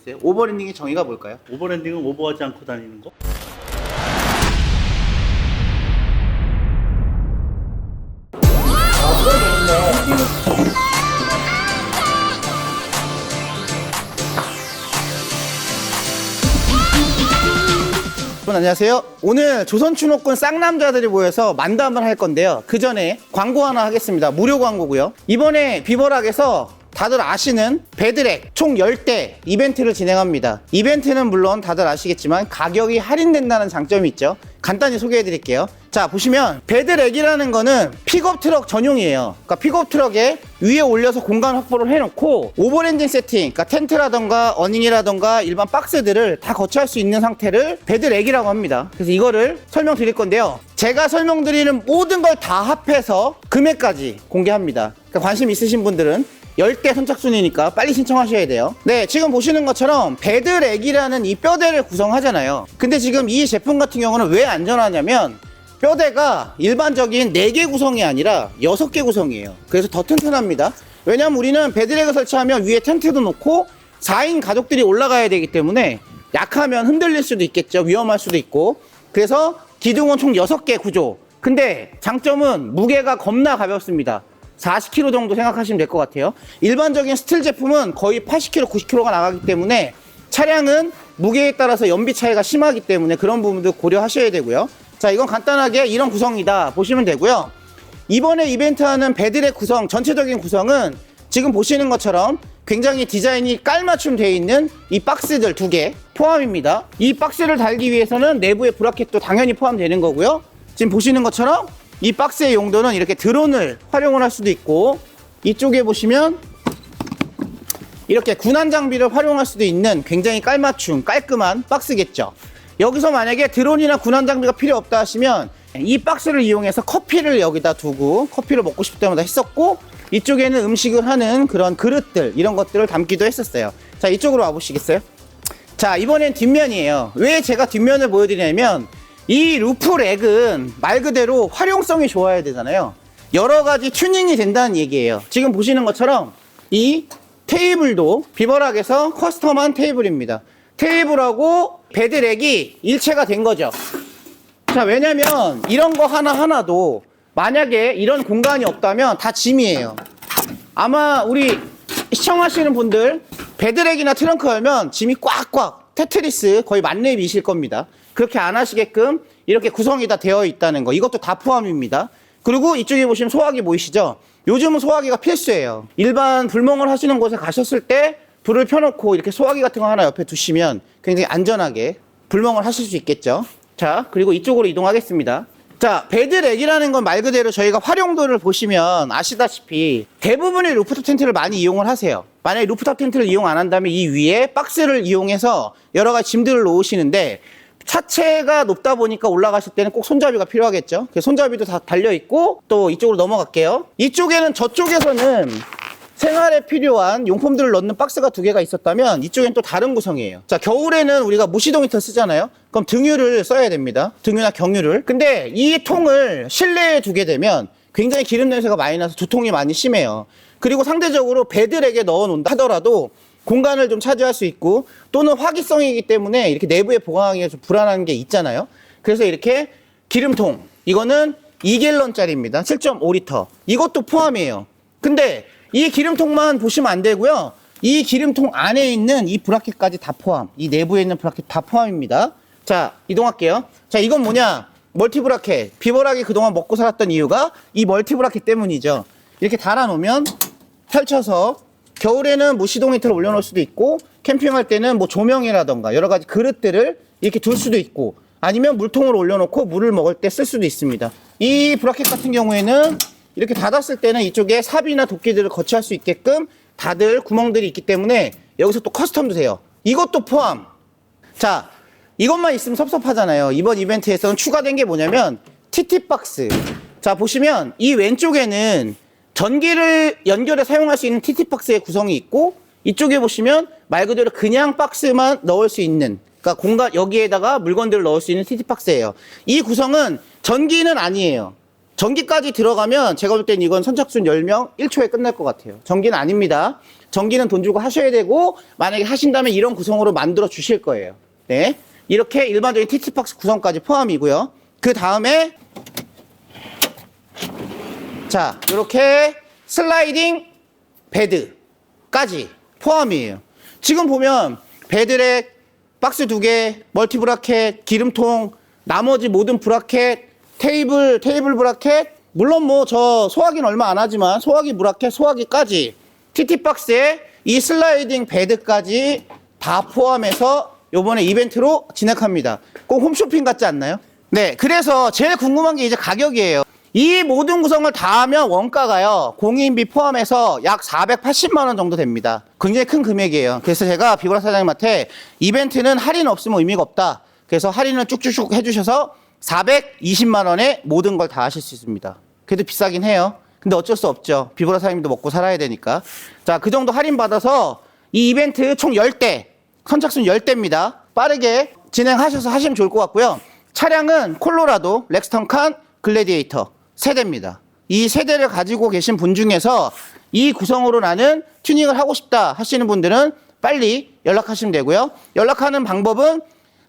아시겠어요? 오버랜딩의 정의가 뭘까요? 오버랜딩은 오버하지 않고 다니는 거? 여러분 안녕하세요. 오늘 조선추노권 쌍남자들이 모여서 만담을 할 건데요. 그 전에 광고 하나 하겠습니다. 무료 광고고요. 이번에 비버락에서 다들 아시는 배드랙 총 10대 이벤트를 진행합니다. 이벤트는 물론 다들 아시겠지만 가격이 할인된다는 장점이 있죠. 간단히 소개해 드릴게요. 자, 보시면 배드랙이라는 거는 픽업 트럭 전용이에요. 그러니까 픽업 트럭에 위에 올려서 공간 확보를 해놓고 오버랜딩 세팅, 그러니까 텐트라던가 어닝이라던가 일반 박스들을 다 거치할 수 있는 상태를 배드랙이라고 합니다. 그래서 이거를 설명드릴 건데요. 제가 설명드리는 모든 걸 다 합해서 금액까지 공개합니다. 그러니까 관심 있으신 분들은 10대 선착순이니까 빨리 신청하셔야 돼요. 네, 지금 보시는 것처럼 배드랙이라는 이 뼈대를 구성하잖아요. 근데 지금 이 제품 같은 경우는 왜 안전하냐면 뼈대가 일반적인 4개 구성이 아니라 6개 구성이에요. 그래서 더 튼튼합니다. 왜냐면 우리는 배드랙을 설치하면 위에 텐트도 놓고 4인 가족들이 올라가야 되기 때문에 약하면 흔들릴 수도 있겠죠. 위험할 수도 있고. 그래서 기둥은 총 6개 구조. 근데 장점은 무게가 겁나 가볍습니다. 40kg 정도 생각하시면 될 것 같아요. 일반적인 스틸 제품은 거의 80kg, 90kg가 나가기 때문에 차량은 무게에 따라서 연비 차이가 심하기 때문에 그런 부분도 고려하셔야 되고요. 자, 이건 간단하게 이런 구성이다 보시면 되고요. 이번에 이벤트하는 배드랙 구성, 전체적인 구성은 지금 보시는 것처럼 굉장히 디자인이 깔맞춤 되어 있는 이 박스들 2개 포함입니다. 이 박스를 달기 위해서는 내부에 브라켓도 당연히 포함되는 거고요. 지금 보시는 것처럼 이 박스의 용도는 이렇게 드론을 활용을 할 수도 있고, 이쪽에 보시면 이렇게 군안 장비를 활용할 수도 있는 굉장히 깔맞춤 깔끔한 박스겠죠. 여기서 만약에 드론이나 군안 장비가 필요 없다 하시면 이 박스를 이용해서 커피를 여기다 두고 커피를 먹고 싶을 때마다 했었고, 이쪽에는 음식을 하는 그런 그릇들 이런 것들을 담기도 했었어요. 자, 이쪽으로 와보시겠어요? 자, 이번엔 뒷면이에요. 왜 제가 뒷면을 보여드리냐면 이 루프렉은 말 그대로 활용성이 좋아야 되잖아요. 여러 가지 튜닝이 된다는 얘기예요. 지금 보시는 것처럼 이 테이블도 비버락에서 커스텀한 테이블입니다. 테이블하고 배드랙이 일체가 된 거죠. 자, 왜냐면 이런 거 하나하나도 만약에 이런 공간이 없다면 다 짐이에요. 아마 우리 시청하시는 분들 배드랙이나 트렁크 열면 짐이 꽉꽉 테트리스 거의 만렙이실 겁니다. 그렇게 안 하시게끔 이렇게 구성이 다 되어 있다는 거, 이것도 다 포함입니다. 그리고 이쪽에 보시면 소화기 보이시죠? 요즘은 소화기가 필수예요. 일반 불멍을 하시는 곳에 가셨을 때 불을 펴놓고 이렇게 소화기 같은 거 하나 옆에 두시면 굉장히 안전하게 불멍을 하실 수 있겠죠. 자, 그리고 이쪽으로 이동하겠습니다. 자, 배드랙이라는 건 말 그대로 저희가 활용도를 보시면 아시다시피 대부분의 루프탑 텐트를 많이 이용을 하세요. 만약에 루프탑 텐트를 이용 안 한다면 이 위에 박스를 이용해서 여러 가지 짐들을 놓으시는데, 차체가 높다 보니까 올라가실 때는 꼭 손잡이가 필요하겠죠. 손잡이도 다 달려있고, 또 이쪽으로 넘어갈게요. 이쪽에는, 저쪽에서는 생활에 필요한 용품들을 넣는 박스가 2개가 있었다면 이쪽엔 또 다른 구성이에요. 자, 겨울에는 우리가 무시동 히터 쓰잖아요. 그럼 등유를 써야 됩니다. 등유나 경유를. 근데 이 통을 실내에 두게 되면 굉장히 기름 냄새가 많이 나서 두통이 많이 심해요. 그리고 상대적으로 배드랙에 넣어 놓는다 하더라도 공간을 좀 차지할 수 있고, 또는 화기성이기 때문에 이렇게 내부에 보관하기가 좀 불안한 게 있잖아요. 그래서 이렇게 기름통, 이거는 2갤런짜리입니다. 7.5리터. 이것도 포함이에요. 근데 이 기름통만 보시면 안 되고요. 이 기름통 안에 있는 이 브라켓까지 다 포함. 이 내부에 있는 브라켓 다 포함입니다. 자, 이동할게요. 자, 이건 뭐냐? 멀티 브라켓. 비버락이 그동안 먹고 살았던 이유가 이 멀티 브라켓 때문이죠. 이렇게 달아놓으면 펼쳐서 겨울에는 무시동 히터를 올려놓을 수도 있고, 캠핑할 때는 뭐 조명이라던가 여러 가지 그릇들을 이렇게 둘 수도 있고, 아니면 물통을 올려놓고 물을 먹을 때 쓸 수도 있습니다. 이 브라켓 같은 경우에는 이렇게 닫았을 때는 이쪽에 삽이나 도끼들을 거치할 수 있게끔 다들 구멍들이 있기 때문에 여기서 또 커스텀도 돼요. 이것도 포함. 자, 이것만 있으면 섭섭하잖아요. 이번 이벤트에서는 추가된 게 뭐냐면 TT박스. 자, 보시면 이 왼쪽에는 전기를 연결해 사용할 수 있는 TT박스의 구성이 있고, 이쪽에 보시면 말 그대로 그냥 박스만 넣을 수 있는, 그러니까 공간, 여기에다가 물건들을 넣을 수 있는 TT박스예요. 이 구성은 전기는 아니에요. 전기까지 들어가면 제가 볼 땐 이건 선착순 10명 1초에 끝날 것 같아요. 전기는 아닙니다. 전기는 돈 주고 하셔야 되고, 만약에 하신다면 이런 구성으로 만들어 주실 거예요. 네. 이렇게 일반적인 TT박스 구성까지 포함이고요. 그 다음에 자, 이렇게 슬라이딩 베드까지 포함이에요. 지금 보면 베드랙, 박스 2개, 멀티 브라켓, 기름통, 나머지 모든 브라켓, 테이블 브라켓, 물론 뭐 저 소화기는 얼마 안 하지만 소화기 브라켓, 소화기까지 TT박스에 이 슬라이딩 베드까지 다 포함해서 요번에 이벤트로 진행합니다. 꼭 홈쇼핑 같지 않나요? 네, 그래서 제일 궁금한 게 이제 가격이에요. 이 모든 구성을 다 하면 원가가요, 공인비 포함해서 약 480만 원 정도 됩니다. 굉장히 큰 금액이에요. 그래서 제가 비보라 사장님한테 이벤트는 할인 없으면 의미가 없다. 그래서 할인을 쭉쭉쭉 해주셔서 420만 원에 모든 걸 다 하실 수 있습니다. 그래도 비싸긴 해요. 근데 어쩔 수 없죠. 비보라 사장님도 먹고 살아야 되니까. 자, 그 정도 할인 받아서 이 이벤트 총 10대, 선착순 10대입니다. 빠르게 진행하셔서 하시면 좋을 것 같고요. 차량은 콜로라도, 렉스턴 칸, 글래디에이터 세대입니다. 이 세대를 가지고 계신 분 중에서 이 구성으로 나는 튜닝을 하고 싶다 하시는 분들은 빨리 연락하시면 되고요. 연락하는 방법은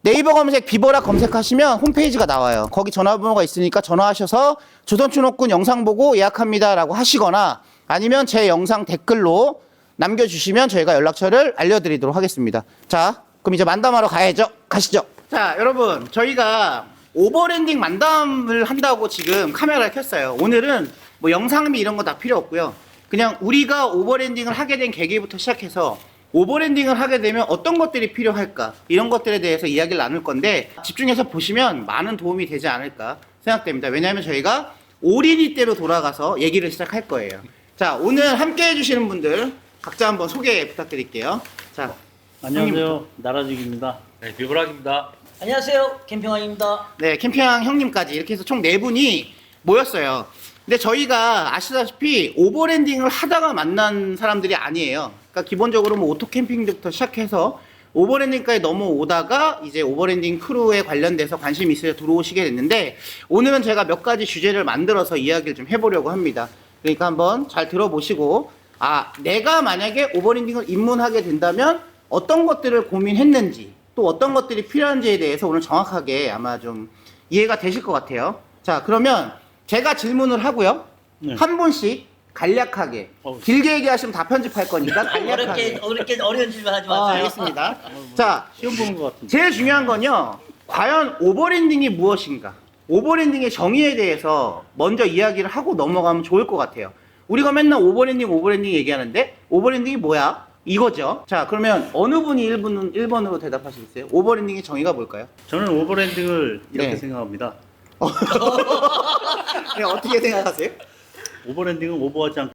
네이버 검색 비보라 검색하시면 홈페이지가 나와요. 거기 전화번호가 있으니까 전화하셔서 조선춘옥군 영상 보고 예약합니다 라고 하시거나, 아니면 제 영상 댓글로 남겨주시면 저희가 연락처를 알려드리도록 하겠습니다. 자, 그럼 이제 만담하러 가야죠. 가시죠. 자, 여러분, 저희가 오버랜딩 만담을 한다고 지금 카메라를 켰어요. 오늘은 뭐 영상미 이런 거 다 필요 없고요. 그냥 우리가 오버랜딩을 하게 된 계기부터 시작해서 오버랜딩을 하게 되면 어떤 것들이 필요할까, 이런 것들에 대해서 이야기를 나눌 건데, 집중해서 보시면 많은 도움이 되지 않을까 생각됩니다. 왜냐하면 저희가 올인이 때로 돌아가서 얘기를 시작할 거예요. 자, 오늘 함께 해주시는 분들 각자 한번 소개 부탁드릴게요. 자, 안녕하세요. 나라직입니다. 네, 비브락입니다. 안녕하세요, 캠핑왕입니다. 네, 캠핑왕 형님까지 이렇게 해서 총 4분이 모였어요. 근데 저희가 아시다시피 오버랜딩을 하다가 만난 사람들이 아니에요. 그러니까 기본적으로 뭐 오토 캠핑부터 시작해서 오버랜딩까지 넘어오다가 이제 오버랜딩 크루에 관련돼서 관심이 있어서 들어오시게 됐는데, 오늘은 제가 몇 가지 주제를 만들어서 이야기를 좀 해보려고 합니다. 그러니까 한번 잘 들어보시고, 아, 내가 만약에 오버랜딩을 입문하게 된다면 어떤 것들을 고민했는지, 또 어떤 것들이 필요한지에 대해서 오늘 정확하게 아마 좀 이해가 되실 것 같아요. 자, 그러면 제가 질문을 하고요. 네. 한 분씩 간략하게, 길게 얘기하시면 다 편집할 거니까 간략하게. 어려운 질문 하지 마세요. 알겠습니다. 자, 시험 보는 것 같은데. 제일 중요한 건요, 과연 오버랜딩이 무엇인가? 오버랜딩의 정의에 대해서 먼저 이야기를 하고 넘어가면 좋을 것 같아요. 우리가 맨날 오버랜딩 얘기하는데 오버랜딩이 뭐야? 이거죠. 자, 그러면 어느 분이 1번으로 대답하시겠어요? 오버랜딩의 정의가 뭘까요? 저는 오버랜딩을 이렇게 네. 생각합니다. 네, 어떻게 생각하세요? 오버랜딩은 오버하지 않고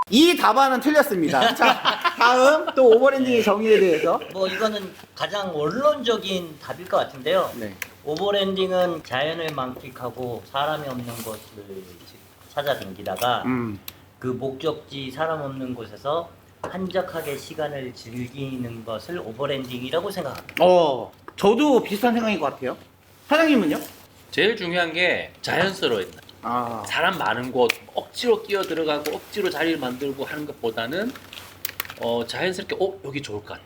이 답안은 틀렸습니다. 자, 다음 또 오버랜딩의 정의에 대해서. 뭐 이거는 가장 원론적인 답일 것 같은데요. 네. 오버랜딩은 자연을 만끽하고 사람이 없는 곳을 찾아다니다가 그 목적지 사람 없는 곳에서 한적하게 시간을 즐기는 것을 오버랜딩이라고 생각합니다. 저도 비슷한 생각인 것 같아요. 사장님은요? 제일 중요한 게 자연스러워야 된다. 아, 사람 많은 곳 억지로 끼어 들어가고 억지로 자리를 만들고 하는 것보다는 자연스럽게 여기 좋을 것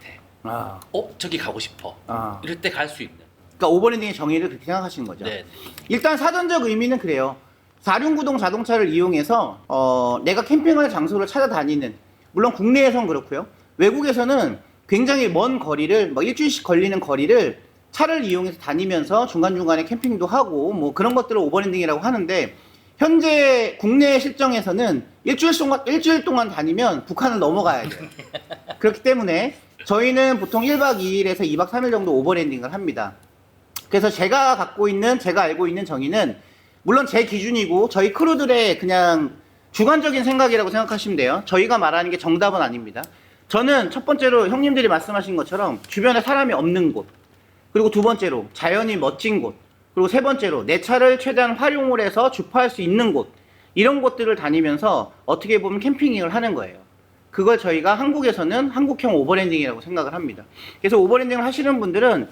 같아. 저기 가고 싶어. 이럴 때 갈 수 있는. 그러니까 오버랜딩의 정의를 그렇게 생각하시는 거죠. 네. 일단 사전적 의미는 그래요. 4륜구동 자동차를 이용해서 내가 캠핑할 장소를 찾아다니는, 물론 국내에선 그렇고요. 외국에서는 굉장히 먼 거리를, 뭐 일주일씩 걸리는 거리를 차를 이용해서 다니면서 중간중간에 캠핑도 하고 뭐 그런 것들을 오버랜딩이라고 하는데, 현재 국내 실정에서는 일주일 동안 다니면 북한을 넘어가야 돼요. 그렇기 때문에 저희는 보통 1박 2일에서 2박 3일 정도 오버랜딩을 합니다. 그래서 제가 알고 있는 정의는, 물론 제 기준이고 저희 크루들의 그냥 주관적인 생각이라고 생각하시면 돼요. 저희가 말하는 게 정답은 아닙니다. 저는 첫 번째로 형님들이 말씀하신 것처럼 주변에 사람이 없는 곳, 그리고 두 번째로 자연이 멋진 곳, 그리고 세 번째로 내 차를 최대한 활용을 해서 주파할 수 있는 곳, 이런 곳들을 다니면서 어떻게 보면 캠핑을 하는 거예요. 그걸 저희가 한국에서는 한국형 오버랜딩이라고 생각을 합니다. 그래서 오버랜딩을 하시는 분들은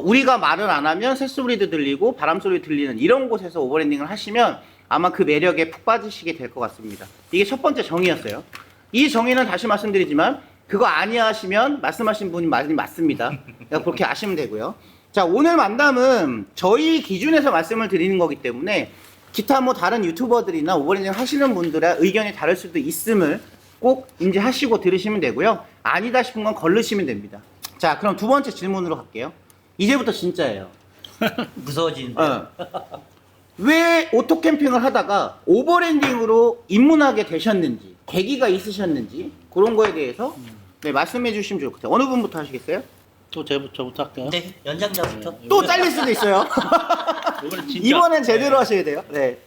우리가 말을 안 하면 새소리도 들리고 바람소리 들리는 이런 곳에서 오버랜딩을 하시면 아마 그 매력에 푹 빠지시게 될 것 같습니다. 이게 첫 번째 정의였어요. 이 정의는 다시 말씀드리지만 그거 아니야 하시면 말씀하신 분이 맞습니다. 그러니까 그렇게 아시면 되고요. 자, 오늘 만남은 저희 기준에서 말씀을 드리는 거기 때문에 기타 뭐 다른 유튜버들이나 오버랜딩 하시는 분들의 의견이 다를 수도 있음을 꼭 인지하시고 들으시면 되고요. 아니다 싶은 건 걸르시면 됩니다. 자, 그럼 두 번째 질문으로 갈게요. 이제부터 진짜예요. 무서워지는데. 왜 오토 캠핑을 하다가 오버랜딩으로 입문하게 되셨는지, 계기가 있으셨는지 그런 거에 대해서 네, 말씀해 주시면 좋을 것 같아요. 어느 분부터 하시겠어요? 또 저부터 할게요. 네, 연장자부터. 또 잘릴 수도 있어요. 이번엔 진짜. 이번엔 제대로 하셔야 돼요. 네.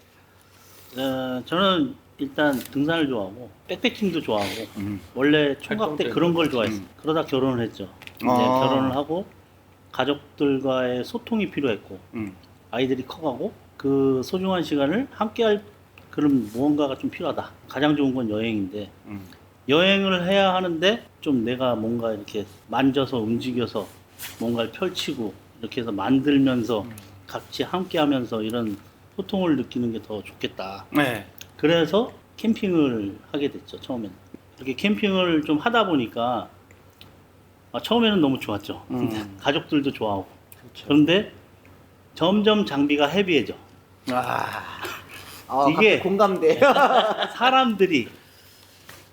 저는 일단 등산을 좋아하고 백패킹도 좋아하고 원래 총각 때 그런 걸 좋아했어요. 그러다 결혼을 했죠. 근데 결혼을 하고 가족들과의 소통이 필요했고 아이들이 커가고 그 소중한 시간을 함께할 그런 무언가가 좀 필요하다. 가장 좋은 건 여행인데 여행을 해야 하는데 좀 내가 뭔가 이렇게 만져서 움직여서 뭔가를 펼치고 이렇게 해서 만들면서 같이 함께하면서 이런 소통을 느끼는 게 더 좋겠다. 네. 그래서 캠핑을 하게 됐죠. 처음에는 이렇게 캠핑을 좀 하다 보니까 처음에는 너무 좋았죠. 가족들도 좋아하고. 그런데 점점 장비가 헤비해져. 이게 이게 공감돼요. 사람들이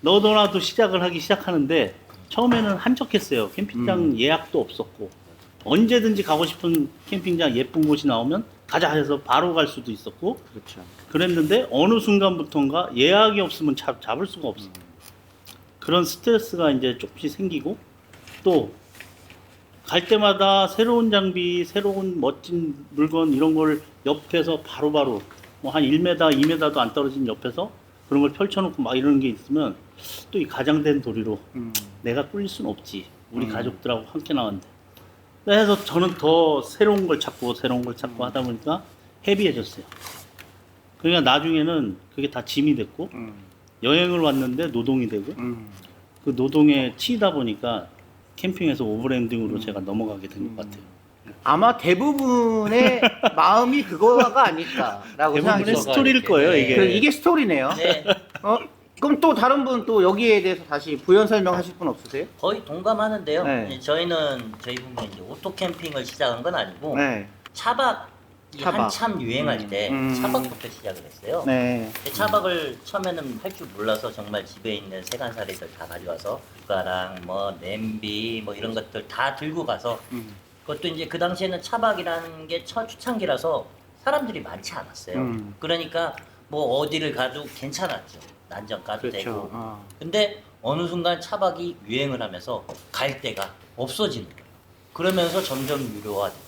너도 나도 시작을 하기 시작하는데 처음에는 한적했어요. 캠핑장 예약도 없었고 언제든지 가고 싶은 캠핑장 예쁜 곳이 나오면 가자 해서 바로 갈 수도 있었고 그렇죠. 그랬는데 어느 순간부터인가 예약이 없으면 잡을 수가 없어. 그런 스트레스가 이제 조금씩 생기고 또 갈 때마다 새로운 장비, 새로운 멋진 물건 이런 걸 옆에서 바로바로 뭐 한 1m, 2m도 안 떨어진 옆에서 그런 걸 펼쳐놓고 막 이러는 게 있으면 또 이 가장된 도리로 내가 꿀릴 수는 없지. 우리 가족들하고 함께 나왔는데. 그래서 저는 더 새로운 걸 찾고 하다 보니까 헤비해졌어요. 그러니까 나중에는 그게 다 짐이 됐고 여행을 왔는데 노동이 되고 그 노동에 치이다 보니까 캠핑에서 오버랜딩으로 제가 넘어가게 된 것 같아요. 아마 대부분의 마음이 그거가 아닐까라고 대부분의 생각해요. 스토리일 거예요, 이게. 이게 스토리네요. 네, 그럼 또 다른 분 또 여기에 대해서 다시 부연 설명하실 분 없으세요? 거의 동감하는데요. 네. 네, 저희는 저희 부모님 이제 오토 캠핑을 시작한 건 아니고 네. 차박이 차박. 한참 유행할 때 차박부터 시작을 했어요. 네. 근데 차박을 처음에는 할 줄 몰라서 정말 집에 있는 세간살이들 다 가져와서 국가랑 뭐 냄비 뭐 이런 것들 다 들고 가서 그것도 이제 그 당시에는 차박이라는 게 초창기라서 사람들이 많지 않았어요. 그러니까 뭐 어디를 가도 괜찮았죠. 난전 가도 되고. 근데 어느 순간 차박이 유행을 하면서 갈 데가 없어지는 거예요. 그러면서 점점 유료화되고.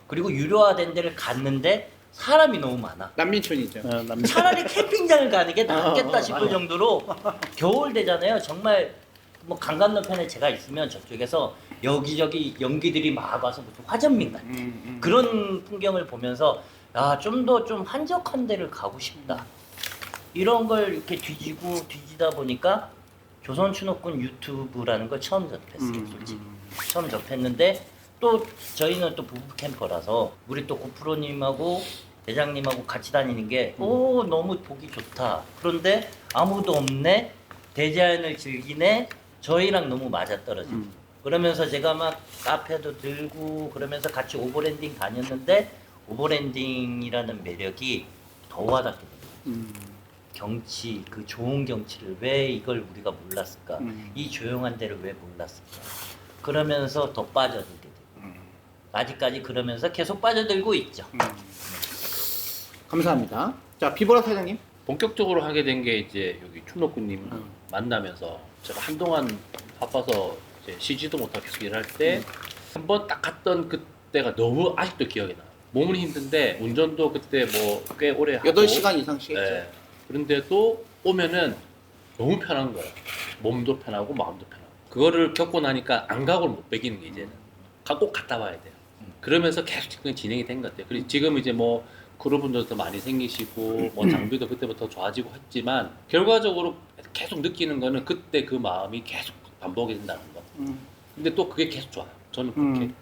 그리고 유료화된 데를 갔는데 사람이 너무 많아. 난민촌이죠. 차라리 캠핑장을 가는 게 낫겠다 싶을 정도로 겨울 되잖아요. 정말 뭐 강간너편에 제가 있으면 저쪽에서 여기저기 연기들이 막 와서 무슨 화전민 같아. 그런 풍경을 보면서 좀 더 좀 한적한 데를 가고 싶다. 이런 걸 이렇게 뒤지다 보니까 조선춘옥군 유튜브라는 걸 처음 접했어요. 솔직히. 처음 접했는데 또 저희는 또 부부 캠퍼라서 우리 또 고프로님하고 대장님하고 같이 다니는 게 너무 보기 좋다. 그런데 아무도 없네. 대자연을 즐기네. 저희랑 너무 맞아떨어지고 그러면서 제가 막 카페도 들고 그러면서 같이 오버랜딩 다녔는데 오버랜딩이라는 매력이 더 와닿거든요. 경치, 그 좋은 경치를 왜 이걸 우리가 몰랐을까? 이 조용한 데를 왜 몰랐을까? 그러면서 더 빠져들게 돼요. 아직까지 그러면서 계속 빠져들고 있죠. 감사합니다. 자, 비보라 사장님. 본격적으로 하게 된 게 이제 여기 춘옥군님 만나면서 제가 한동안 바빠서 이제 쉬지도 못하고 계속 일할 때 한 번 딱 갔던 그때가 너무 아직도 기억이 나요. 몸은 힘든데 운전도 그때 뭐 꽤 오래 하고 8시간 이상씩 했죠. 네. 그런데도 오면은 너무 편한 거예요. 몸도 편하고 마음도 편하고. 그거를 겪고 나니까 안 가고를 못 빼기는 게 이제는 꼭 갔다 와야 돼요. 그러면서 계속 지금 진행이 된 것 같아요. 그리고 지금 이제 뭐 그룹분들도 많이 생기시고 뭐 장비도 그때부터 좋아지고 했지만 결과적으로 계속 느끼는 거는 그때 그 마음이 계속 반복이 된다는 거. 근데 또 그게 계속 좋아요. 저는 그렇게.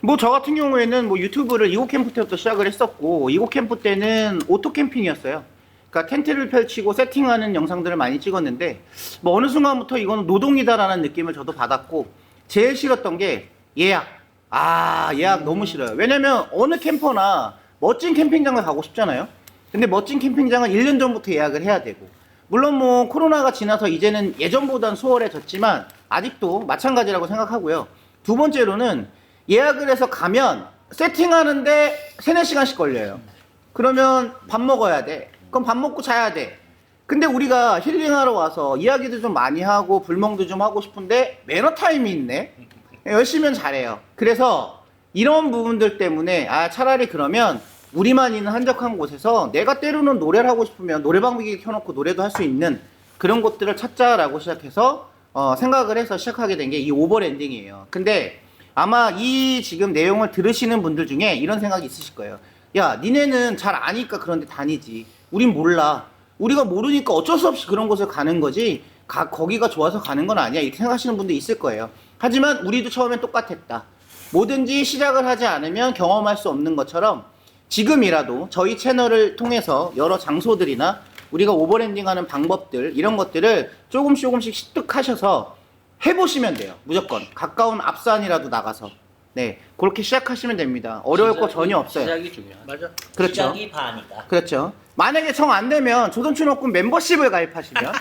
뭐 저 같은 경우에는 뭐 유튜브를 이곳 캠프 때부터 시작을 했었고, 이곳 캠프 때는 오토 캠핑이었어요. 그러니까 텐트를 펼치고 세팅하는 영상들을 많이 찍었는데, 뭐 어느 순간부터 이거는 노동이다라는 느낌을 저도 받았고, 제일 싫었던 게 예약. 예약 너무 싫어요. 왜냐면 어느 캠퍼나 멋진 캠핑장을 가고 싶잖아요. 근데 멋진 캠핑장은 1년 전부터 예약을 해야 되고, 물론 뭐 코로나가 지나서 이제는 예전보단 수월해졌지만 아직도 마찬가지라고 생각하고요. 두 번째로는 예약을 해서 가면 세팅하는데 3-4시간씩 걸려요. 그러면 밥 먹어야 돼. 그럼 밥 먹고 자야 돼. 근데 우리가 힐링하러 와서 이야기도 좀 많이 하고 불멍도 좀 하고 싶은데 매너 타임이 있네. 열심히 잘해요. 그래서 이런 부분들 때문에 차라리 그러면 우리만 있는 한적한 곳에서 내가 때로는 노래를 하고 싶으면 노래방 기기 켜놓고 노래도 할 수 있는 그런 곳들을 찾자라고 시작해서 생각을 해서 시작하게 된 게 이 오버랜딩이에요. 근데 아마 이 지금 내용을 들으시는 분들 중에 이런 생각이 있으실 거예요. 야, 니네는 잘 아니까 그런 데 다니지. 우린 몰라. 우리가 모르니까 어쩔 수 없이 그런 곳을 가는 거지. 거기가 좋아서 가는 건 아니야. 이렇게 생각하시는 분도 있을 거예요. 하지만 우리도 처음엔 똑같았다. 뭐든지 시작을 하지 않으면 경험할 수 없는 것처럼 지금이라도 저희 채널을 통해서 여러 장소들이나 우리가 오버랜딩하는 방법들 이런 것들을 조금씩 습득하셔서 해보시면 돼요. 무조건 가까운 앞산이라도 나가서 그렇게 시작하시면 됩니다. 어려울 거 전혀 없어요. 시작이 중요하죠. 맞아. 그렇죠. 시작이 반이다. 그렇죠. 만약에 정 안 되면 조선춘옥군 멤버십을 가입하시면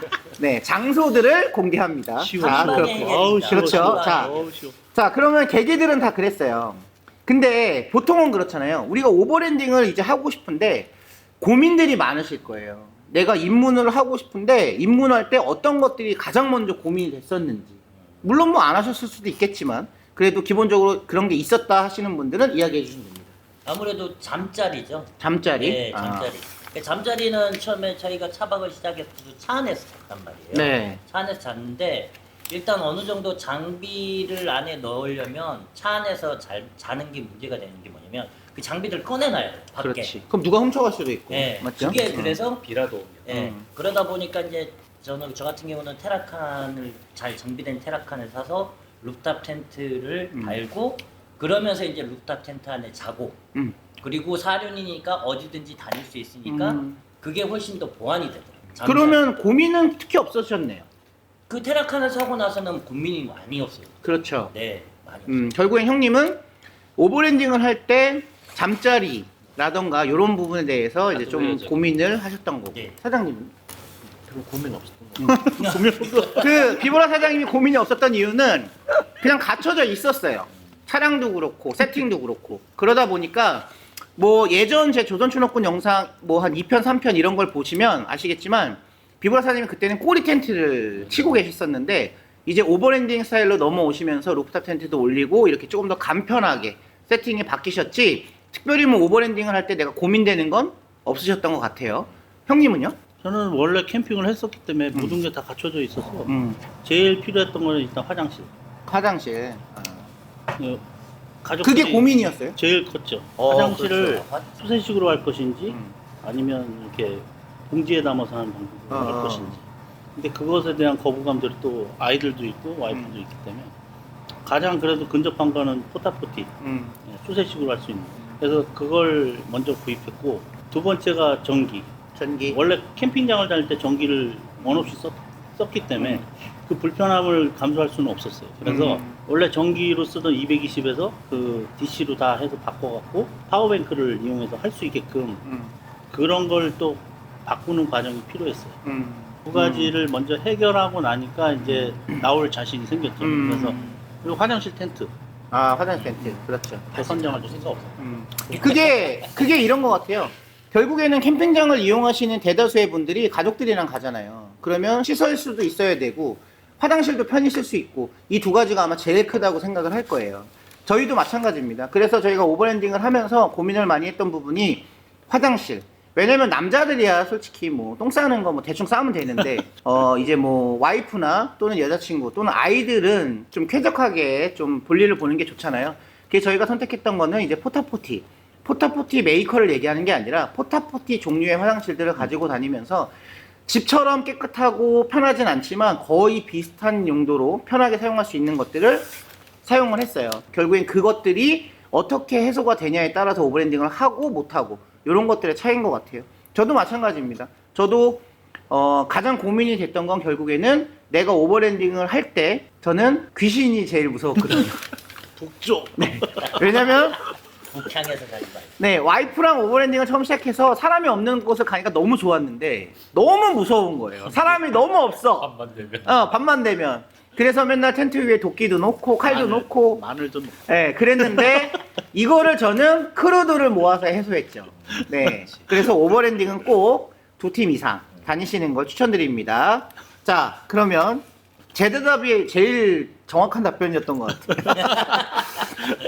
장소들을 공개합니다. 쉬워. 자, 쉬워. 그렇고. 아우, 쉬워. 그렇죠. 쉬워. 자, 아우, 쉬워. 자, 그러면 계기들은 다 그랬어요. 근데 보통은 그렇잖아요. 우리가 오버랜딩을 이제 하고 싶은데 고민들이 많으실 거예요. 내가 입문을 하고 싶은데 입문할 때 어떤 것들이 가장 먼저 고민이 됐었는지. 물론 뭐 안 하셨을 수도 있겠지만 그래도 기본적으로 그런 게 있었다 하시는 분들은 이야기해 주시면 됩니다. 아무래도 잠자리죠. 잠자리? 네, 잠자리. 잠자리는 처음에 저희가 차박을 시작했을 때 차 안에서 잤단 말이에요. 네. 차 안에서 잤는데 일단 어느 정도 장비를 안에 넣으려면 차 안에서 자는 게 문제가 되는 게 뭐냐면 그 장비를 꺼내놔요 밖에. 그렇지. 그럼 누가 훔쳐갈 수도 있고. 네, 맞죠? 그게 그래서 비라도 오면. 예, 그러다 보니까 이제 저 같은 경우는 테라칸을 잘 정비된 테라칸을 사서 루프탑 텐트를 달고 그러면서 이제 루프탑 텐트 안에 자고 그리고 사륜이니까 어디든지 다닐 수 있으니까 그게 훨씬 더 보완이 되더라고요. 그러면 고민은 특히 없으셨네요. 그 테라칸을 사고 나서는 고민이 많이 없어요. 그렇죠. 네, 많이 없어요. 결국엔 형님은 오버랜딩을 할 때 잠자리라던가 이런 부분에 대해서 이제 좀 해야죠. 고민을 하셨던 거고. 네. 사장님은? 별로 고민 없었던 거. 그 비보라 사장님이 고민이 없었던 이유는 그냥 갖춰져 있었어요. 차량도 그렇고 세팅도 그렇고 그러다 보니까 뭐 예전 제 조선춘옥군 영상 뭐 한 2편 3편 이런 걸 보시면 아시겠지만 비보라 사장님이 그때는 꼬리 텐트를 치고 계셨었는데 이제 오버랜딩 스타일로 넘어오시면서 루프탑 텐트도 올리고 이렇게 조금 더 간편하게 세팅이 바뀌셨지 특별히 뭐 오버랜딩을 할 때 내가 고민되는 건 없으셨던 것 같아요. 형님은요? 저는 원래 캠핑을 했었기 때문에 모든 게 다 갖춰져 있어서 음. 제일 필요했던 거는 일단 화장실. 화장실. 가족들이 그게 고민이었어요? 제일 컸죠. 화장실을 그렇죠. 수세식으로 할 것인지 아니면 이렇게 봉지에 담아서 하는 방법으로 할 것인지. 근데 그것에 대한 거부감들이 또 아이들도 있고 와이프도 있기 때문에 가장 그래도 근접한 거는 포타포티 수세식으로 할 수 있는. 그래서 그걸 먼저 구입했고 두 번째가 전기. 원래 캠핑장을 다닐 때 전기를 원 없이 썼기 때문에 그 불편함을 감수할 수는 없었어요. 그래서 원래 전기로 쓰던 220에서 그 DC로 다 해서 바꿔갖고 파워뱅크를 이용해서 할 수 있게끔 그런 걸 또 바꾸는 과정이 필요했어요. 두 가지를 먼저 해결하고 나니까 이제 나올 자신이 생겼죠. 그래서 그리고 화장실 텐트. 화장실 텐트. 그렇죠. 그 선정할 생각 없어요. 그게 이런 것 같아요. 결국에는 캠핑장을 이용하시는 대다수의 분들이 가족들이랑 가잖아요. 그러면 시설 수도 있어야 되고 화장실도 편히 쓸 수 있고 이 두 가지가 아마 제일 크다고 생각을 할 거예요. 저희도 마찬가지입니다. 그래서 저희가 오버랜딩을 하면서 고민을 많이 했던 부분이 화장실. 왜냐면 남자들이야 솔직히 뭐 똥 싸는 거 뭐 대충 싸면 되는데 이제 뭐 와이프나 또는 여자친구 또는 아이들은 좀 쾌적하게 좀 볼일을 보는 게 좋잖아요. 그래서 저희가 선택했던 거는 이제 포타포티 메이커를 얘기하는 게 아니라 포타포티 종류의 화장실들을 가지고 다니면서 집처럼 깨끗하고 편하진 않지만 거의 비슷한 용도로 편하게 사용할 수 있는 것들을 사용을 했어요. 결국엔 그것들이 어떻게 해소가 되냐에 따라서 오버랜딩을 하고 못하고 이런 것들의 차이인 것 같아요. 저도 마찬가지입니다. 저도 가장 고민이 됐던 건 결국에는 내가 오버랜딩을 할 때 저는 귀신이 제일 무서웠거든요. 북쪽. 네. 왜냐면 북향에서 가지 말고. 네, 와이프랑 오버랜딩을 처음 시작해서 사람이 없는 곳을 가니까 너무 좋았는데 너무 무서운 거예요. 사람이 너무 없어. 밤만 되면. 밤만 되면. 그래서 맨날 텐트 위에 도끼도 놓고 칼도 놓고 마늘도 넣고. 네, 그랬는데 이거를 저는 크루들을 모아서 해소했죠. 네. 그래서 오버랜딩은 꼭 2팀 이상 다니시는 걸 추천드립니다. 자, 그러면 제 대답이 제일 정확한 답변이었던 것 같아요.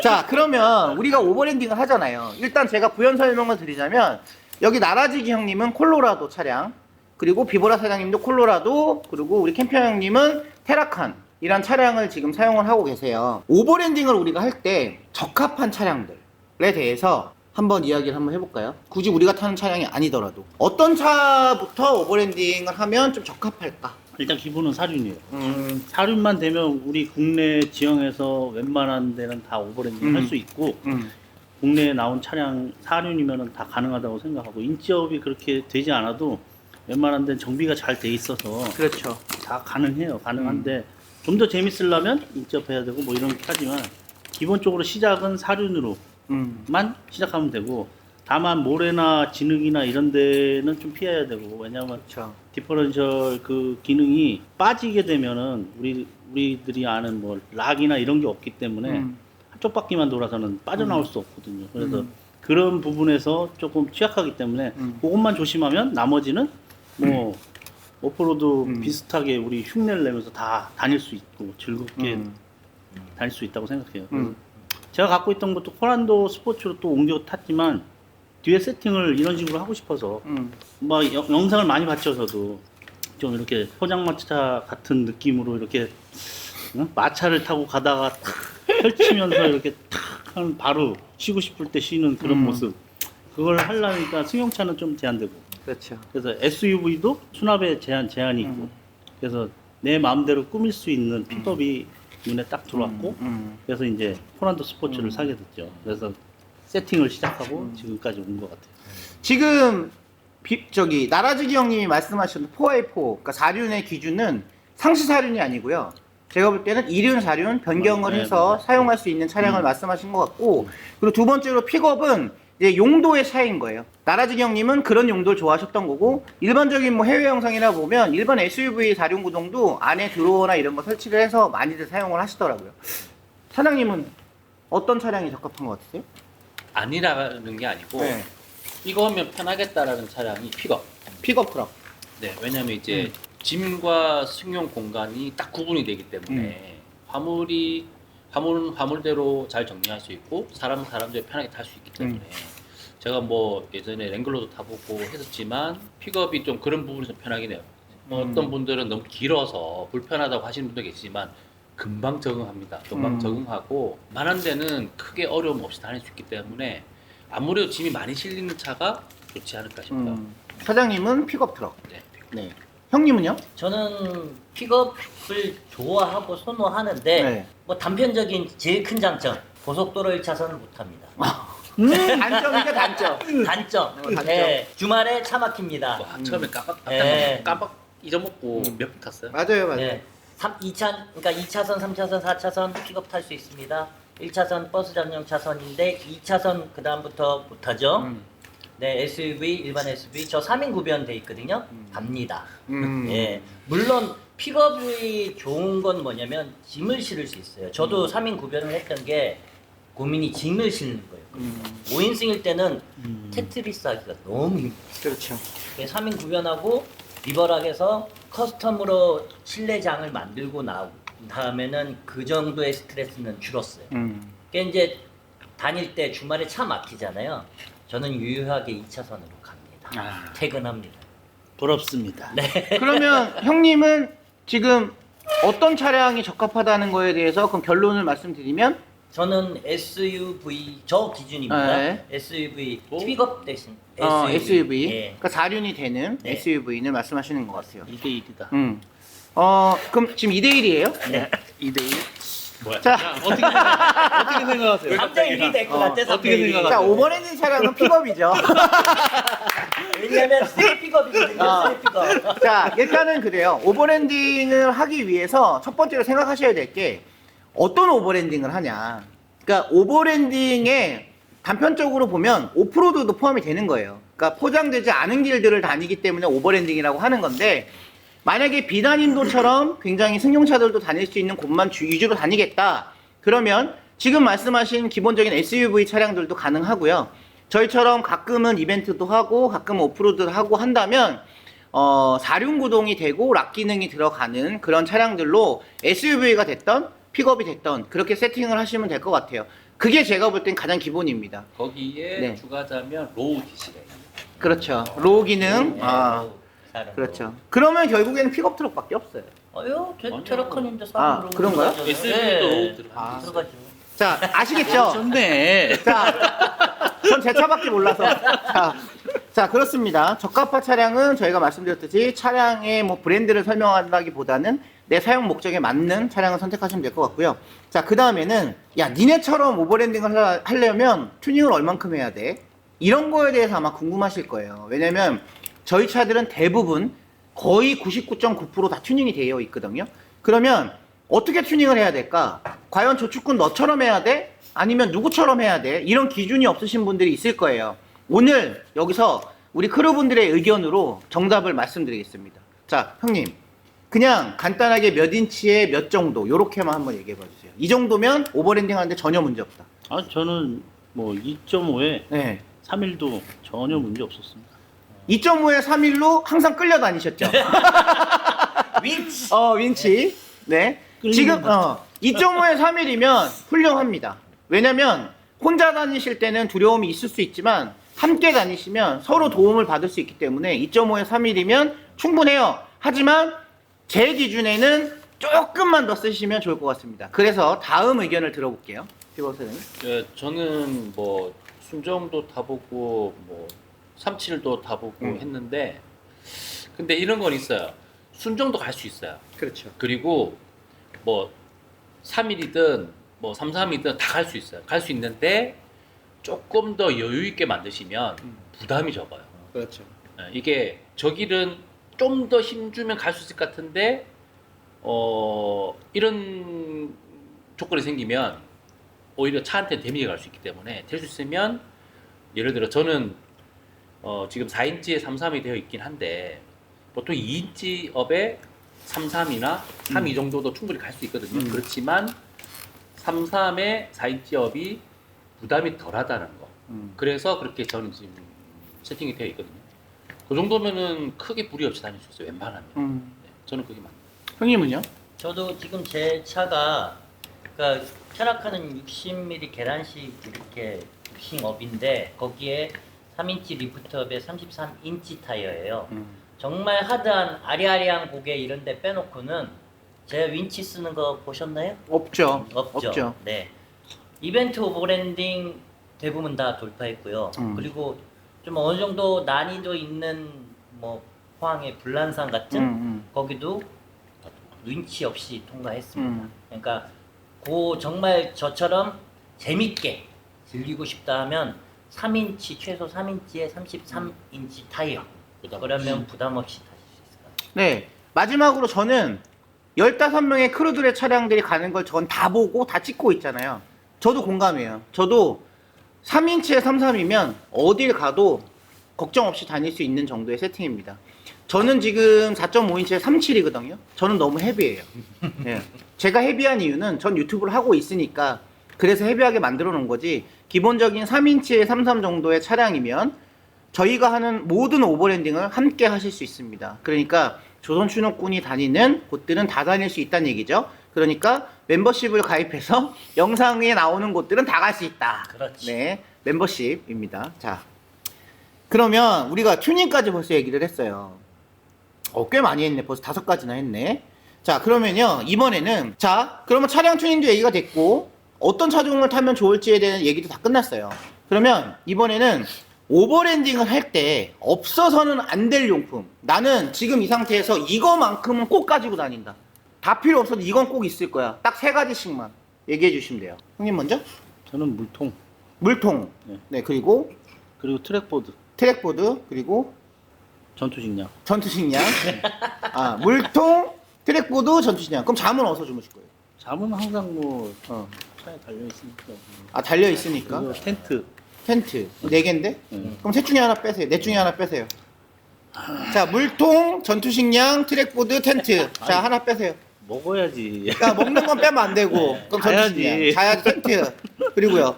자, 그러면 우리가 오버랜딩을 하잖아요. 일단 제가 부연 설명을 드리자면 여기 나라지기 형님은 콜로라도 차량, 그리고 비보라 사장님도 콜로라도, 그리고 우리 캠핑 형님은 테라칸 이란 차량을 지금 사용을 하고 계세요. 오버랜딩을 우리가 할 때 적합한 차량들에 대해서 한번 이야기를 한번 해볼까요? 굳이 우리가 타는 차량이 아니더라도 어떤 차부터 오버랜딩을 하면 좀 적합할까? 일단 기본은 사륜이에요. 사륜만 되면 우리 국내 지형에서 웬만한 데는 다 오버랜딩 할 수 있고 국내에 나온 차량 사륜이면 다 가능하다고 생각하고 인지업이 그렇게 되지 않아도 웬만한 데는 정비가 잘 돼 있어서 그렇죠. 다 가능해요. 가능한데 좀 더 재밌으려면 인지업해야 되고 뭐 이런 게 하지만 기본적으로 시작은 사륜으로만 시작하면 되고 다만 모래나 진흙이나 이런 데는 좀 피해야 되고 왜냐면 그렇죠. 디퍼런셜 그 기능이 빠지게 되면은 우리들이 아는 뭐 락이나 이런 게 없기 때문에 한쪽 바퀴만 돌아서는 빠져나올 수 없거든요. 그래서 그런 부분에서 조금 취약하기 때문에 그것만 조심하면 나머지는 뭐 오프로드 비슷하게 우리 흉내를 내면서 다 다닐 수 있고 즐겁게 다닐 수 있다고 생각해요. 그래서 제가 갖고 있던 것도 코란도 스포츠로 또 옮겨 탔지만 뒤에 세팅을 이런 식으로 하고 싶어서 막 영상을 많이 봤죠. 저도 좀 이렇게 포장마차 같은 느낌으로 이렇게 마차를 타고 가다가 탁 펼치면서 이렇게 탁 하면 바로 쉬고 싶을 때 쉬는 그런 모습 그걸 하려니까 승용차는 좀 제한되고 그렇죠. 그래서 SUV도 수납에 제한이 있고 그래서 내 마음대로 꾸밀 수 있는 픽업이 눈에 딱 들어왔고 그래서 이제 코란도 스포츠를 사게 됐죠. 그래서 세팅을 시작하고 지금까지 온 것 같아요. 지금 저기 나라지기 형님이 말씀하신 4x4 그러니까 4륜의 기준은 상시 4륜이 아니고요. 제가 볼 때는 2륜, 4륜 변경을 네, 해서 맞아요. 사용할 수 있는 차량을 말씀하신 것 같고 그리고 두 번째로 픽업은 이제 용도의 차이인 거예요. 나라지기 형님은 그런 용도를 좋아하셨던 거고 일반적인 뭐 해외 영상이나 보면 일반 SUV 4륜 구동도 안에 드로어나 이런 거 설치를 해서 많이들 사용을 하시더라고요. 사장님은 어떤 차량이 적합한 것 같으세요? 아니라는 게 아니고 네. 이거 하면 편하겠다라는 차량이 픽업. 픽업 트럭. 네, 왜냐면 이제 짐과 승용 공간이 딱 구분이 되기 때문에 화물은 화물대로 잘 정리할 수 있고 사람은 사람대로 편하게 탈 수 있기 때문에 제가 뭐 예전에 랭글러도 타보고 했었지만 픽업이 좀 그런 부분에서 편하긴 해요. 어떤 분들은 너무 길어서 불편하다고 하시는 분도 계시지만 금방 적응합니다. 금방 적응하고 많은 데는 크게 어려움 없이 다닐 수 있기 때문에 아무래도 짐이 많이 실리는 차가 좋지 않을까 싶어요. 사장님은 픽업 트럭. 네. 네. 형님은요? 저는 픽업을 좋아하고 선호하는데 네. 뭐 단편적인 제일 큰 장점 고속도로 1차선을 못합니다. 단점이죠, 단점. 단점. 단점. 네, 주말에 차 막힙니다. 와, 처음에 네. 깜빡 잊어먹고 몇 분 탔어요? 맞아요, 맞아요. 네, 2차, 그러니까 2차선, 3차선, 4차선 픽업 탈 수 있습니다. 1차선 버스 전용 차선인데 2차선 그 다음부터 못하죠. 네, SUV, 일반 SUV 저 3인 구변 돼 있거든요. 갑니다. 예, 물론 픽업이 좋은 건 뭐냐면 짐을 실을 수 있어요. 저도 3인 구변을 했던 게 고민이 짐을 실는 거예요. 5인승일 때는 테트리스 하기가 너무 힘들어요. 그렇죠. 3인 구변하고 리버락에서 커스텀으로 실내장을 만들고 나온 다음에는 그 정도의 스트레스는 줄었어요. 그러니까 이제 다닐 때 주말에 차 막히잖아요. 저는 유유하게 2차선으로 갑니다. 퇴근합니다. 부럽습니다. 그러면 형님은 지금 어떤 차량이 적합하다는 거에 대해서 그럼 결론을 말씀드리면 저는 SUV 저 기준입니다. 네. SUV 픽업 대신 SUV. 예. 그러니까 4륜이 되는 네. SUV를 말씀하시는 것 같아요. 2대1이다. 그럼 지금 2대1이에요? 네. 2대1. 뭐야? 자, 어떻게 생각하세요? 갑자기 일이 될 것 같아. 어떻게 생각하세요? 자, 오버랜딩 차량은 픽업이죠. 왜냐면 스트레이 픽업이거든요. 스트레이 픽업. 자, 일단은 그래요. 오버랜딩을 하기 위해서 첫 번째로 생각하셔야 될 게 어떤 오버랜딩을 하냐. 그러니까 오버랜딩에 단편적으로 보면 오프로드도 포함이 되는 거예요. 그러니까 포장되지 않은 길들을 다니기 때문에 오버랜딩이라고 하는 건데, 만약에 비단인도처럼 굉장히 승용차들도 다닐 수 있는 곳만 위주로 다니겠다. 그러면 지금 말씀하신 기본적인 SUV 차량들도 가능하고요. 저희처럼 가끔은 이벤트도 하고 가끔은 오프로드를 하고 한다면 4륜구동이 되고 락 기능이 들어가는 그런 차량들로 SUV가 됐던 픽업이 됐던 그렇게 세팅을 하시면 될 것 같아요. 그게 제가 볼 땐 가장 기본입니다. 거기에 네. 추가자면 로우 DC가 있어요. 그렇죠. 로우 기능. 네, 아, 사람으로. 그렇죠. 그러면 결국에는 픽업 트럭밖에 없어요. 어요, 아니요. 트럭커님도 아, 사람으로 그런가요? SUV도 로우 들어가죠. 아. 들어가죠. 자, 아시겠죠? 좋네. 자, 전 제 차밖에 몰라서. 자, 그렇습니다. 적합화 차량은 저희가 말씀드렸듯이 차량의 뭐 브랜드를 설명한다기보다는 내 사용 목적에 맞는 차량을 선택하시면 될 것 같고요. 자, 그 다음에는 야, 니네처럼 오버랜딩을 하려면 튜닝을 얼만큼 해야 돼? 이런 거에 대해서 아마 궁금하실 거예요. 왜냐면 저희 차들은 대부분 거의 99.9% 다 튜닝이 되어 있거든요. 그러면 어떻게 튜닝을 해야 될까? 과연 조축군 너처럼 해야 돼? 아니면 누구처럼 해야 돼? 이런 기준이 없으신 분들이 있을 거예요. 오늘 여기서 우리 크루분들의 의견으로 정답을 말씀드리겠습니다. 자, 형님. 그냥 간단하게 몇 인치에 몇 정도 요렇게만 한번 얘기해 봐 주세요. 이 정도면 오버랜딩 하는데 전혀 문제 없다. 아, 저는 뭐 2.5에 네. 3일도 전혀 문제 없었습니다. 2.5에 3일로 항상 끌려 다니셨죠? 윈치. 윈치. 네. 지금 2.5에 3일이면 훌륭합니다. 왜냐면 혼자 다니실 때는 두려움이 있을 수 있지만 함께 다니시면 서로 도움을 받을 수 있기 때문에 2.5에 3일이면 충분해요. 하지만 제 기준에는 조금만 더 쓰시면 좋을 것 같습니다. 그래서 다음 의견을 들어볼게요. 피버 선생님. 예, 저는 뭐 순정도 타보고 뭐 37도 타보고 했는데, 근데 이런 건 있어요. 순정도 갈 수 있어요. 그렇죠. 그리고 뭐 3일이든 뭐 33이든 다 갈 수 있어요. 갈 수 있는데 조금 더 여유 있게 만드시면 부담이 적어요. 그렇죠. 예, 이게 저 길은 좀 더 힘주면 갈 수 있을 것 같은데 이런 조건이 생기면 오히려 차한테 데미지가 갈 수 있기 때문에 될 수 있으면, 예를 들어 저는 지금 4인치에 33이 되어 있긴 한데 보통 2인치 업에 33이나 32 정도도 충분히 갈 수 있거든요. 그렇지만 33에 4인치 업이 부담이 덜하다는 거. 그래서 그렇게 저는 지금 세팅이 되어 있거든요. 그 정도면은 크게 무리 없이 다닐 수 있어요. 웬만하면. 네, 저는 그게 맞아요. 형님은요? 저도 지금 제 차가 그러니까 캐라카는 60mm 계란식 이렇게 부싱업인데 거기에 3인치 리프트업에 33인치 타이어예요. 정말 하드한 아리아리한 고개 이런 데 빼놓고는 제 윈치 쓰는 거 보셨나요? 없죠. 없죠. 네. 이벤트 오버랜딩 대부분 다 돌파했고요. 그리고 좀 어느 정도 난이도 있는 뭐 포항의 불란산 같은 거기도 윈치 없이 통과했습니다. 그러니까 그 정말 저처럼 재밌게 즐기고 싶다 하면 3인치 최소 3인치에 33인치 타이어. 그러면 부담 없이 타실 수 있을 것 같아요. 네. 마지막으로 저는 15명의 크루들의 차량들이 가는 걸 전 다 보고 다 찍고 있잖아요. 저도 공감해요. 저도 3인치에 33이면 어딜 가도 걱정 없이 다닐 수 있는 정도의 세팅입니다. 저는 지금 4.5인치에 37이거든요. 저는 너무 헤비해요. 네. 제가 헤비한 이유는 전 유튜브를 하고 있으니까 그래서 헤비하게 만들어 놓은 거지, 기본적인 3인치에 33 정도의 차량이면 저희가 하는 모든 오버랜딩을 함께 하실 수 있습니다. 그러니까 조선춘옥군이 다니는 곳들은 다 다닐 수 있다는 얘기죠. 그러니까 멤버십을 가입해서 영상에 나오는 곳들은 다 갈 수 있다. 그렇지. 네, 멤버십입니다. 자, 그러면 우리가 튜닝까지 벌써 얘기를 했어요. 꽤 많이 했네. 벌써 5가지나 했네. 자, 그러면요, 이번에는, 자, 그러면 차량 튜닝도 얘기가 됐고 어떤 차종을 타면 좋을지에 대한 얘기도 다 끝났어요. 그러면 이번에는 오버랜딩을 할 때 없어서는 안 될 용품, 나는 지금 이 상태에서 이거만큼은 꼭 가지고 다닌다, 다 필요 없어도 이건 꼭 있을 거야, 딱 3가지씩만. 얘기해 주시면 돼요. 형님 먼저. 저는 물통 물통. 네. 네, 그리고 그리고 트랙보드 트랙보드, 그리고 전투식량. 전투식량. 아, 물통, 트랙보드, 전투식량. 그럼 잠은 어디서 주무실 거예요? 잠은 항상 뭐 어. 차에 달려 있으니까. 아, 달려 있으니까. 그리고 텐트. 텐트. 4개인데? 네. 그럼 셋 중에 하나 빼세요. 넷 중에 하나 빼세요. 자, 물통, 전투식량, 트랙보드, 텐트. 자, 하나 빼세요. 먹어야지. 그러니까 먹는 건 빼면 안 되고. 그럼 자야지. 전투식량. 자야지, 텐트. 그리고요.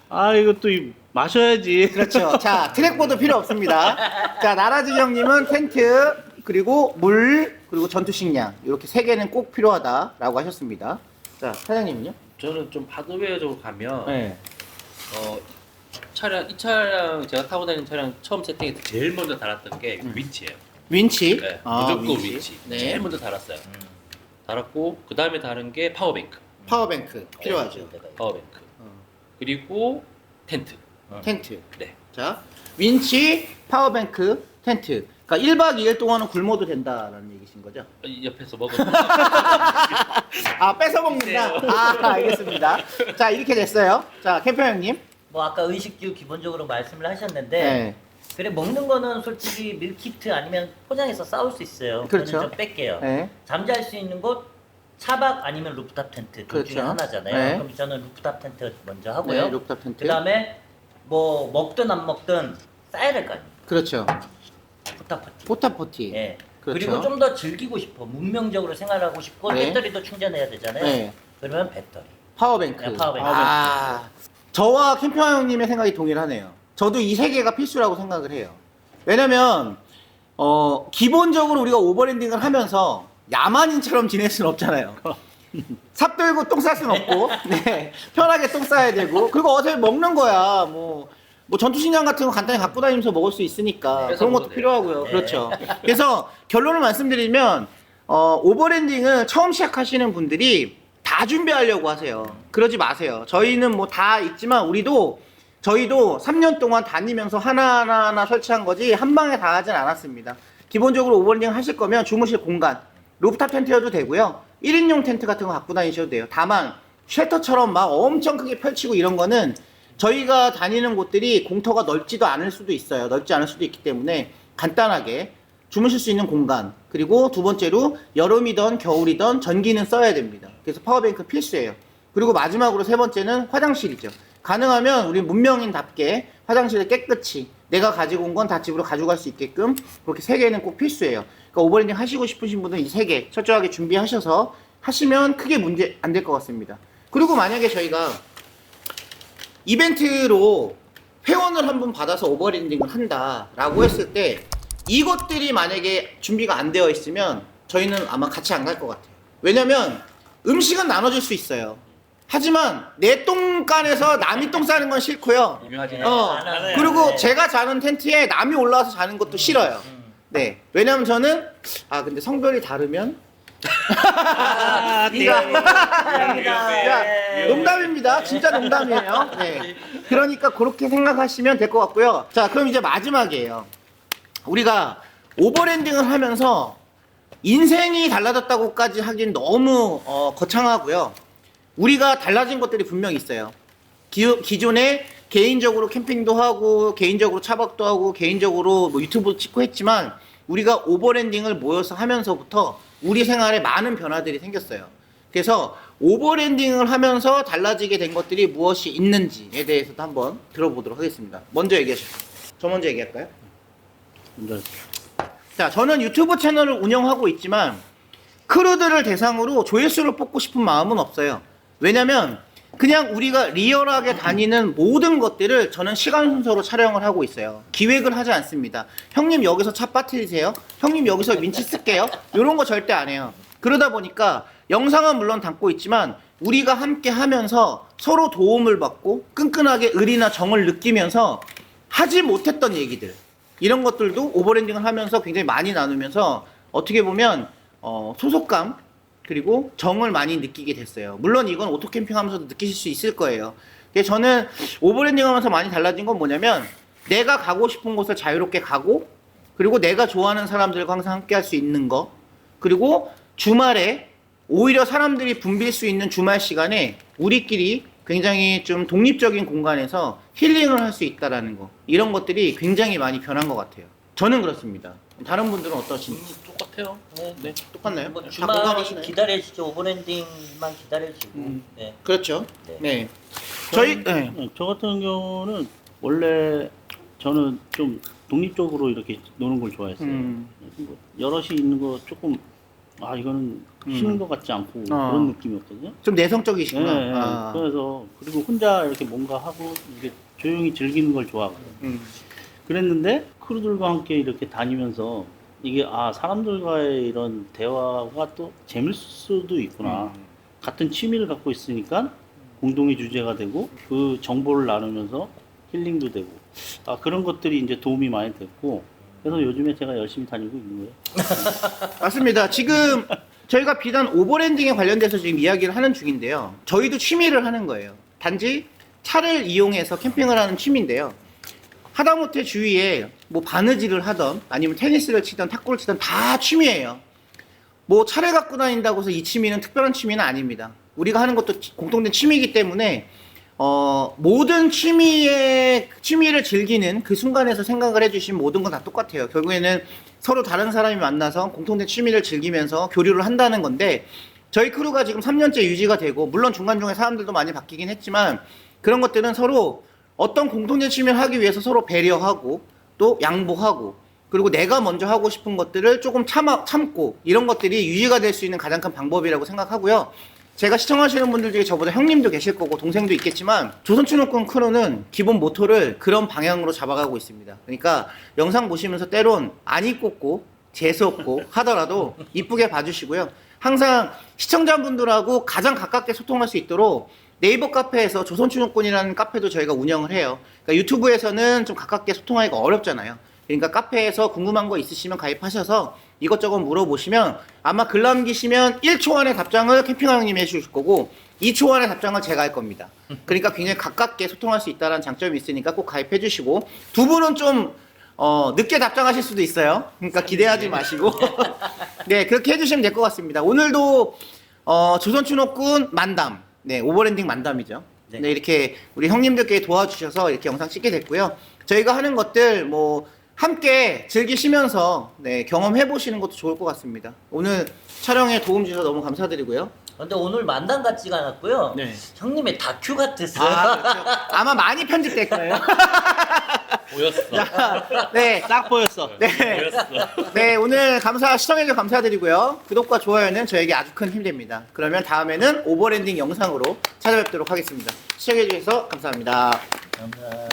아 이거 또 마셔야지. 그렇죠. 자, 트랙보드 필요 없습니다. 자, 나라지 형님은 텐트, 그리고 물, 그리고 전투식량. 이렇게 3개는 꼭 필요하다라고 하셨습니다. 자, 사장님은요? 저는 좀 하드웨어 쪽으로 가면 네. 이 차량 제가 타고 다니는 차량 처음 세팅할 때 제일 먼저 달았던 게 윈치예요. 윈치. 네, 아, 무조건 윈치. 네. 제일 먼저 달았어요. 달았고 그 다음에 다른 게 파워뱅크. 파워뱅크 필요하죠. 파워뱅크. 그리고 텐트. 텐트. 네. 자, 윈치, 파워뱅크, 텐트. 그러니까 1박 2일 동안은 굶어도 된다라는 얘기신 거죠? 옆에서 먹은 아, 뺏어 먹는다. 아, 알겠습니다. 자, 이렇게 됐어요. 자, 캠퍼 형님. 뭐 아까 의식주 기본적으로 말씀을 하셨는데 네. 그래 먹는 거는 솔직히 밀키트 아니면 포장해서 싸울 수 있어요. 그렇죠. 그거는 좀 뺄게요. 네. 잠잘 수 있는 곳 차박 아니면 루프탑 텐트 둘 중에 그렇죠. 하나잖아요. 네. 그럼 저는 루프탑 텐트 먼저 하고요. 네, 루프탑 텐트. 그다음에 뭐 먹든 안 먹든 싸야 될 거 아니에요. 그렇죠. 포타포티. 포타포티. 예. 그렇죠. 그리고 좀 더 즐기고 싶어. 문명적으로 생활하고 싶고 네. 배터리도 충전해야 되잖아요. 네. 그러면 배터리. 파워뱅크. 네, 파워뱅크. 아, 저와 캠퍼 형님의 생각이 동일하네요. 저도 이 3개가 필수라고 생각을 해요. 왜냐면 기본적으로 우리가 오버랜딩을 하면서 야만인처럼 지낼 수는 없잖아요. 삽 들고 똥 쌀 수는 없고, 네, 편하게 똥 싸야 되고, 그리고 어차피 먹는 거야. 뭐 전투식량 같은 거 간단히 갖고 다니면서 먹을 수 있으니까 뺏어 그런 것도 먹어도 돼요. 필요하고요. 네. 그렇죠. 그래서 결론을 말씀드리면 오버랜딩을 처음 시작하시는 분들이 다 준비하려고 하세요. 그러지 마세요. 저희는 뭐 다 있지만 저희도 3년 동안 다니면서 하나하나 설치한 거지 한 방에 다 하진 않았습니다. 기본적으로 오버랜딩 하실 거면 주무실 공간, 루프탑 텐트여도 되고요. 1인용 텐트 같은 거 갖고 다니셔도 돼요. 다만 쉘터처럼 막 엄청 크게 펼치고 이런 거는 저희가 다니는 곳들이 공터가 넓지도 않을 수도 있어요. 넓지 않을 수도 있기 때문에 간단하게 주무실 수 있는 공간, 그리고 두 번째로 여름이든 겨울이든 전기는 써야 됩니다. 그래서 파워뱅크 필수예요. 그리고 마지막으로 세 번째는 화장실이죠. 가능하면 우리 문명인답게 화장실을 깨끗이 내가 가지고 온 건 다 집으로 가져갈 수 있게끔 그렇게 3개는 꼭 필수예요. 그러니까 오버랜딩 하시고 싶으신 분은 이 3개 철저하게 준비하셔서 하시면 크게 문제 안 될 것 같습니다. 그리고 만약에 저희가 이벤트로 회원을 한 번 받아서 오버랜딩을 한다라고 했을 때 이것들이 만약에 준비가 안 되어 있으면 저희는 아마 같이 안 갈 것 같아요. 왜냐면 음식은 나눠줄 수 있어요. 하지만 내 똥간에서 남이 똥 싸는 건 싫고요. 유명하지. 그리고 네. 제가 자는 텐트에 남이 올라와서 자는 것도 싫어요. 네. 왜냐면 저는 근데 성별이 다르면 야, 농담입니다. 진짜 농담이에요. 네. 그러니까 그렇게 생각하시면 될 것 같고요. 자, 그럼 이제 마지막이에요. 우리가 오버랜딩을 하면서 인생이 달라졌다고까지 하긴 너무 거창하고요. 우리가 달라진 것들이 분명히 있어요. 기존에 개인적으로 캠핑도 하고 개인적으로 차박도 하고 개인적으로 뭐 유튜브도 찍고 했지만 우리가 오버랜딩을 모여서 하면서부터 우리 생활에 많은 변화들이 생겼어요. 그래서 오버랜딩을 하면서 달라지게 된 것들이 무엇이 있는지에 대해서도 한번 들어보도록 하겠습니다. 먼저 얘기하시죠. 저 먼저 얘기할까요? 자, 저는 유튜브 채널을 운영하고 있지만 크루들을 대상으로 조회수를 뽑고 싶은 마음은 없어요. 왜냐면 그냥 우리가 리얼하게 다니는 모든 것들을 저는 시간 순서로 촬영을 하고 있어요. 기획을 하지 않습니다. 형님 여기서 차 빠뜨리세요. 형님 여기서 민치 쓸게요. 이런 거 절대 안 해요. 그러다 보니까 영상은 물론 담고 있지만 우리가 함께 하면서 서로 도움을 받고 끈끈하게 의리나 정을 느끼면서 하지 못했던 얘기들, 이런 것들도 오버랜딩을 하면서 굉장히 많이 나누면서 어떻게 보면 소속감 그리고 정을 많이 느끼게 됐어요. 물론 이건 오토캠핑 하면서도 느끼실 수 있을 거예요. 그래서 저는 오버랜딩 하면서 많이 달라진 건 뭐냐면 내가 가고 싶은 곳을 자유롭게 가고, 그리고 내가 좋아하는 사람들과 항상 함께 할 수 있는 거, 그리고 주말에 오히려 사람들이 붐빌 수 있는 주말 시간에 우리끼리 굉장히 좀 독립적인 공간에서 힐링을 할 수 있다라는 거, 이런 것들이 굉장히 많이 변한 것 같아요. 저는 그렇습니다. 다른 분들은 어떠신지? 똑같아요. 네. 똑같나요? 뭐 다 주말에 공감하시나요? 기다려주죠. 오버랜딩만 기다려주고. 네. 그렇죠. 네. 네. 저희 네. 저 같은 경우는 원래 저는 좀 독립적으로 이렇게 노는 걸 좋아했어요. 뭐 여럿이 있는 거 조금 이거는 쉬는 것 같지 않고 그런 느낌이었거든요. 좀 내성적이시구나. 네, 그래서 그리고 혼자 이렇게 뭔가 하고 이게 조용히 즐기는 걸 좋아하거든요. 그랬는데 크루들과 함께 이렇게 다니면서 이게 사람들과의 이런 대화가 또 재밌을 수도 있구나. 같은 취미를 갖고 있으니까 공동의 주제가 되고 그 정보를 나누면서 힐링도 되고 그런 것들이 이제 도움이 많이 됐고, 그래서 요즘에 제가 열심히 다니고 있는 거예요. 맞습니다. 지금 저희가 비단 오버랜딩에 관련돼서 지금 이야기를 하는 중인데요. 저희도 취미를 하는 거예요. 단지 차를 이용해서 캠핑을 하는 취미인데요. 하다못해 주위에 뭐 바느질을 하던 아니면 테니스를 치던 탁구를 치던 다 취미예요. 뭐 차를 갖고 다닌다고 해서 이 취미는 특별한 취미는 아닙니다. 우리가 하는 것도 공통된 취미이기 때문에 모든 취미를 즐기는 그 순간에서 생각을 해주신 모든 건 다 똑같아요. 결국에는 서로 다른 사람이 만나서 공통된 취미를 즐기면서 교류를 한다는 건데, 저희 크루가 지금 3년째 유지가 되고, 물론 중간중간에 사람들도 많이 바뀌긴 했지만, 그런 것들은 서로 어떤 공통된 취미를 하기 위해서 서로 배려하고 또 양보하고, 그리고 내가 먼저 하고 싶은 것들을 조금 참고, 이런 것들이 유지가 될 수 있는 가장 큰 방법이라고 생각하고요. 제가 시청하시는 분들 중에 저보다 형님도 계실 거고 동생도 있겠지만, 조선춘옥군 크루는 기본 모토를 그런 방향으로 잡아가고 있습니다. 그러니까 영상 보시면서 때론 안이 꽂고 재수없고 하더라도 이쁘게 봐주시고요. 항상 시청자분들하고 가장 가깝게 소통할 수 있도록 네이버 카페에서 조선춘옥군이라는 카페도 저희가 운영을 해요. 그러니까 유튜브에서는 좀 가깝게 소통하기가 어렵잖아요. 그러니까 카페에서 궁금한 거 있으시면 가입하셔서 이것저것 물어보시면 아마 글 남기시면 1초 안에 답장을 캠핑왕 형님이 해주실 거고 2초 안에 답장을 제가 할 겁니다. 그러니까 굉장히 가깝게 소통할 수 있다는 장점이 있으니까 꼭 가입해 주시고, 두 분은 좀 늦게 답장하실 수도 있어요. 그러니까 기대하지 마시고 네, 그렇게 해주시면 될 것 같습니다. 오늘도 조선춘옥군 만담, 네, 오버랜딩 만담이죠. 네, 이렇게 우리 형님들께 도와주셔서 이렇게 영상 찍게 됐고요. 저희가 하는 것들 뭐 함께 즐기시면서 경험해 보시는 것도 좋을 것 같습니다. 오늘 촬영에 도움 주셔서 너무 감사드리고요. 근데 오늘 만담 같지가 않았고요. 네. 형님의 다큐 같았어요. 그렇죠. 아마 많이 편집될 거예요. 보였어. 자, 네, 딱 보였어. 네, 보였어. 네, 오늘 시청해주셔서 감사드리고요. 구독과 좋아요는 저에게 아주 큰 힘이 됩니다. 그러면 다음에는 오버랜딩 영상으로 찾아뵙도록 하겠습니다. 시청해주셔서 감사합니다. 감사합니다.